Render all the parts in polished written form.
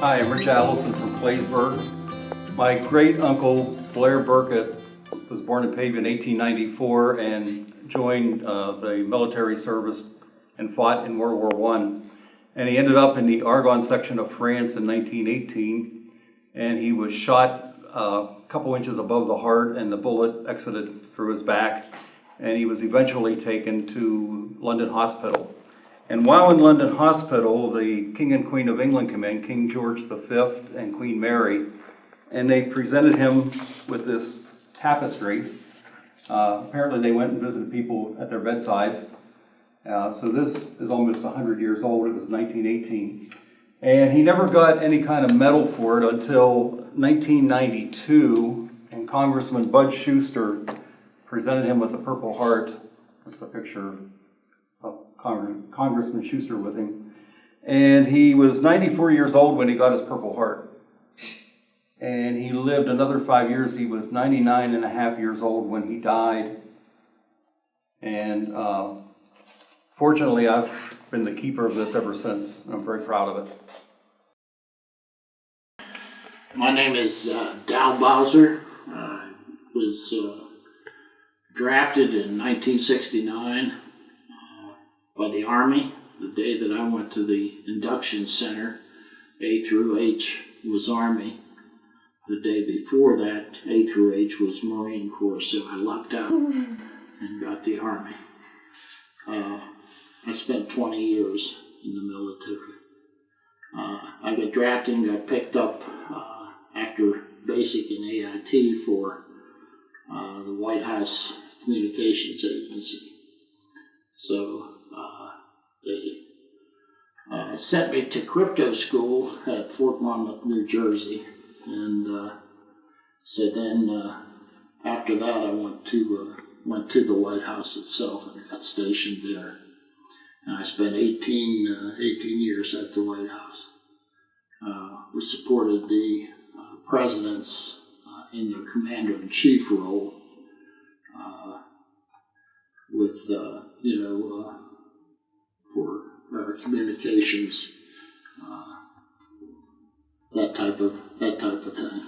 Hi, I'm Rich Allison from Claysburg. My great uncle Blair Burkett was born in Pavia in 1894 and joined the military service and fought in World War I. And he ended up in the Argonne section of France in 1918, and he was shot a couple inches above the heart, and the bullet exited through his back, and he was eventually taken to London Hospital. And while in London Hospital, the King and Queen of England came in, King George V and Queen Mary, and they presented him with this tapestry. Apparently they went and visited people at their bedsides. So this is almost 100 years old. It was 1918. And he never got any kind of medal for it until 1992, and Congressman Bud Schuster presented him with the Purple Heart. This is a picture of Congressman Schuster with him. And he was 94 years old when he got his Purple Heart. And he lived another 5 years. He was 99 and a half years old when he died. And fortunately, I've been the keeper of this ever since. I'm very proud of it. My name is Dow Bowser. I was drafted in 1969 by the Army. The day that I went to the induction center, A through H was Army. The day before that, A through H was Marine Corps, so I lucked out and got the Army. I spent 20 years in the military. I got drafted and got picked up after basic and AIT for the White House Communications Agency. So they sent me to crypto school at Fort Monmouth, New Jersey. And so then after that I went to the White House itself and got stationed there. And I spent 18 years at the White House. We supported the presidents in their commander-in-chief role with, for communications, that type of thing.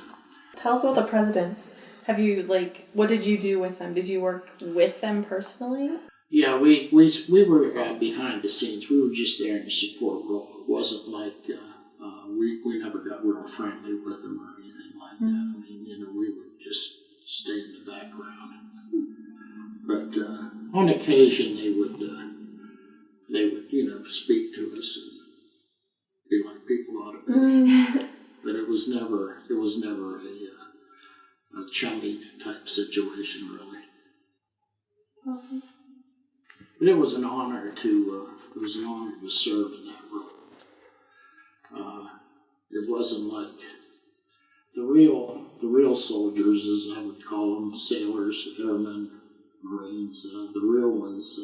Tell us about the presidents. Have you, what did you do with them? Did you work with them personally? Yeah, we were behind the scenes. We were just there in the support role. It wasn't like we never got real friendly with them or anything like that. I mean, we would just stay in the background. But on occasion, they would speak to us and be like people ought to be. But it was never a chummy type situation, really. That's awesome. But it was an honor to serve in that role. It wasn't like the real soldiers, as I would call them, sailors, airmen, Marines. The real ones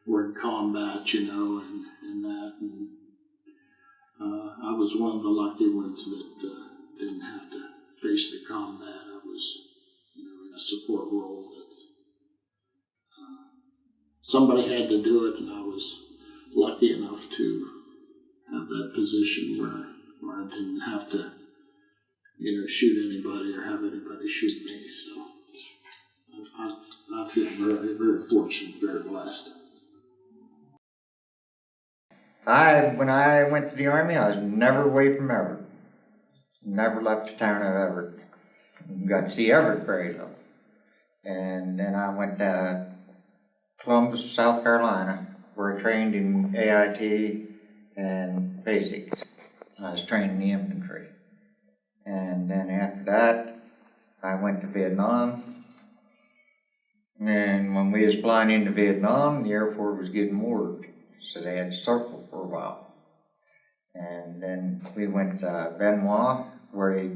were in combat, and that. And I was one of the lucky ones that didn't have to face the combat. I was, in a support role that somebody had to do it, and I was lucky enough to have that position where I didn't have to, shoot anybody or have anybody shoot me. So I feel very, very fortunate, very blessed. When I went to the Army, I was never away from Everett. Never left the town of Everett. Got to see Everett very little. And then I went to Columbus, South Carolina, where I trained in AIT and basics. I was trained in the infantry. And then after that, I went to Vietnam. And when we was flying into Vietnam, the Air Force was getting moored. So they had to circle for a while. And then we went to Benoit, where they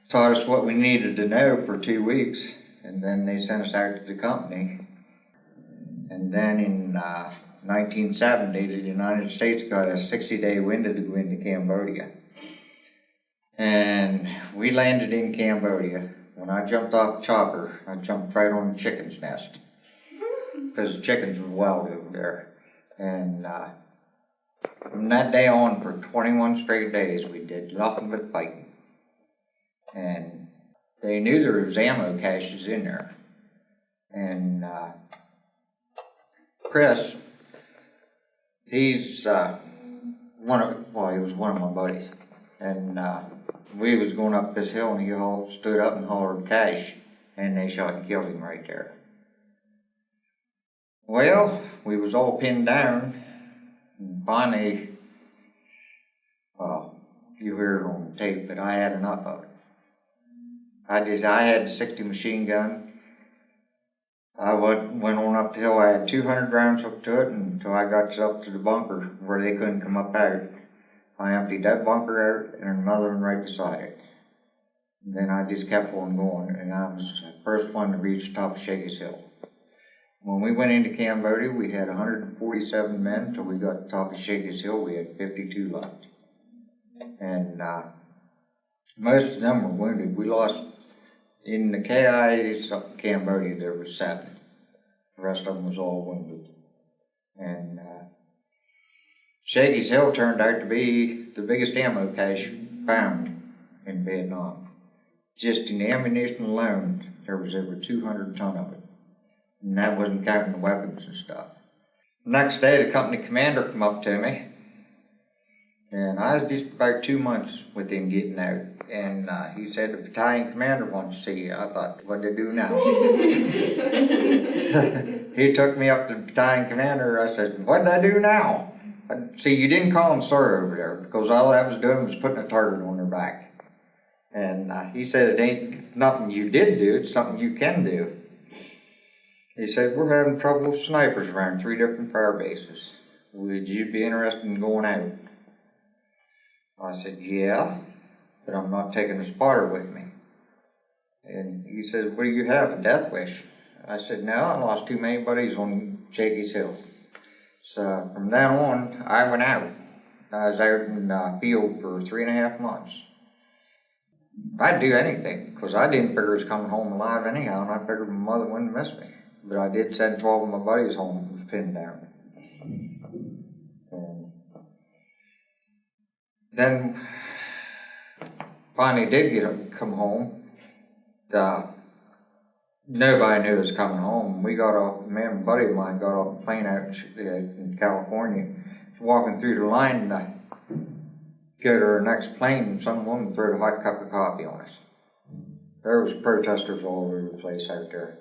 taught us what we needed to know for 2 weeks. And then they sent us out to the company. And then in 1970, the United States got a 60-day window to go into Cambodia. And we landed in Cambodia. When I jumped off the chopper, I jumped right on the chicken's nest. Because the chickens were wild over there. And from that day on for 21 straight days, we did nothing but fighting. And they knew there was ammo caches in there. And Chris, he's he was one of my buddies. And we was going up this hill, and he all stood up and hollered cache, and they shot and killed him right there. Well, we was all pinned down, and finally, you heard it on the tape, but I had enough of it. I had a 60 machine gun. I went on up the hill. I had 200 rounds hooked to it until I got up to the bunker where they couldn't come up out. I emptied that bunker out and another one right beside it. And then I just kept on going, and I was the first one to reach the top of Shaky's Hill. When we went into Cambodia, we had 147 men. Until we got to the top of Shaky's Hill, we had 52 left. And most of them were wounded. We lost, in the KIAs up in Cambodia, there were 7. The rest of them was all wounded. And Shaky's Hill turned out to be the biggest ammo cache found in Vietnam. Just in the ammunition alone, there was over 200 ton of it. And that wasn't counting the weapons and stuff. The next day, the company commander come up to me, and I was just about 2 months with him getting out. And he said, the battalion commander wants to see you. I thought, what'd they do now? He took me up to the battalion commander. I said, what'd I do now? See, you didn't call him sir over there, because all I was doing was putting a target on their back. And he said, it ain't nothing you did do, it's something you can do. He said, we're having trouble with snipers around 3 different fire bases. Would you be interested in going out? I said, yeah, but I'm not taking a spotter with me. And he says, what do you have, a death wish? I said, no, I lost too many buddies on Shaky's Hill. So from then on, I went out. I was out in the field for 3.5 months. I'd do anything, because I didn't figure I was coming home alive anyhow, and I figured my mother wouldn't miss me. But I did send 12 of my buddies home who was pinned down. And then finally did come home. Nobody knew I was coming home. We got off, me and a buddy of mine got off a plane out in California, walking through the line to go to our next plane, and some woman threw a hot cup of coffee on us. There was protesters all over the place out there.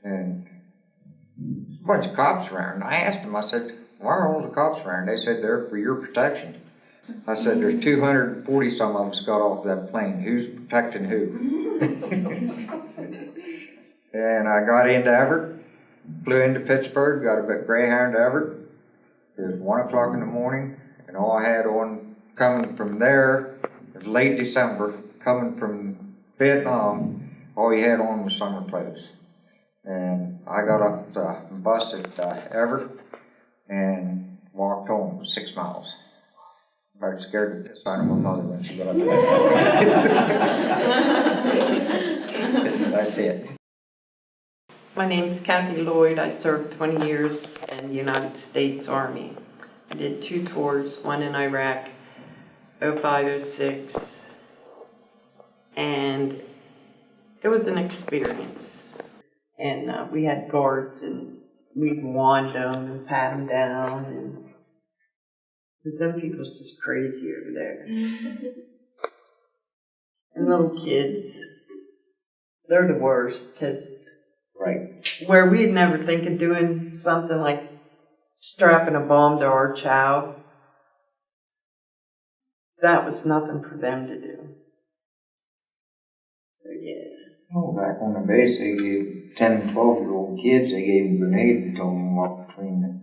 And a bunch of cops around. I asked them, I said, why are all the cops around? They said, they're for your protection. I said, there's 240 some of us got off that plane. Who's protecting who? And I got into Everett, flew into Pittsburgh, got a Greyhound to Everett. It was 1 o'clock in the morning, and all I had on coming from there, it was late December, coming from Vietnam, all you had on was summer clothes. And I got up the bus at Everett and walked home. It was 6 miles. I was scared to piss on my mother when she got up there. That's it. My name's Kathy Lloyd. I served 20 years in the United States Army. I did 2 tours, one in Iraq, 05, 06, and it was an experience. And we had guards, and we'd wand them and pat them down, and some people's just crazy over there. And little kids, they're the worst, because where we'd never think of doing something like strapping a bomb to our child, that was nothing for them to do. So yeah. Oh, back on the base, they gave 10 and 12-year-old kids, they gave them grenades and told them to walk between them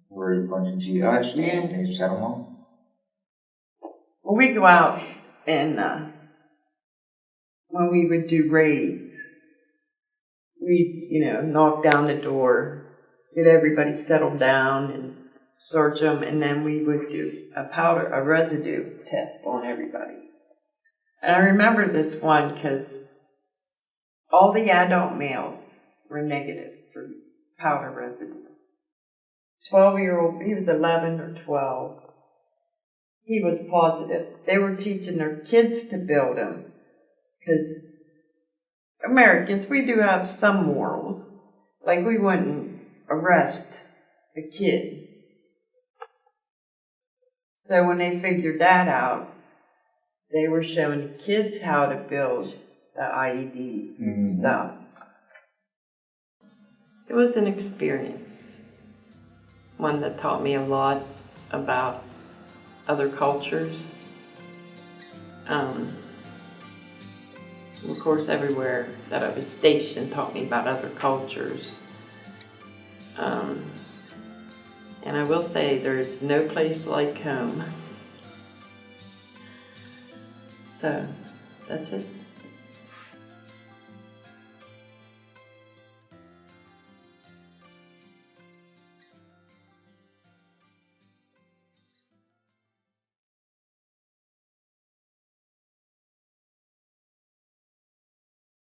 where a bunch of GIs stand, and they set them on. Well, we go out and when we would do raids, we'd, knock down the door, get everybody settled down and search them, and then we would do a residue test on everybody. And I remember this one because all the adult males were negative for powder residue. 12-year-old, he was 11 or 12, he was positive. They were teaching their kids to build them. Because Americans, we do have some morals. Like we wouldn't arrest a kid. So when they figured that out, they were showing the kids how to build the IEDs and stuff. It was an experience, one that taught me a lot about other cultures. Of course, everywhere that I was stationed taught me about other cultures. And I will say there's no place like home. So, that's it.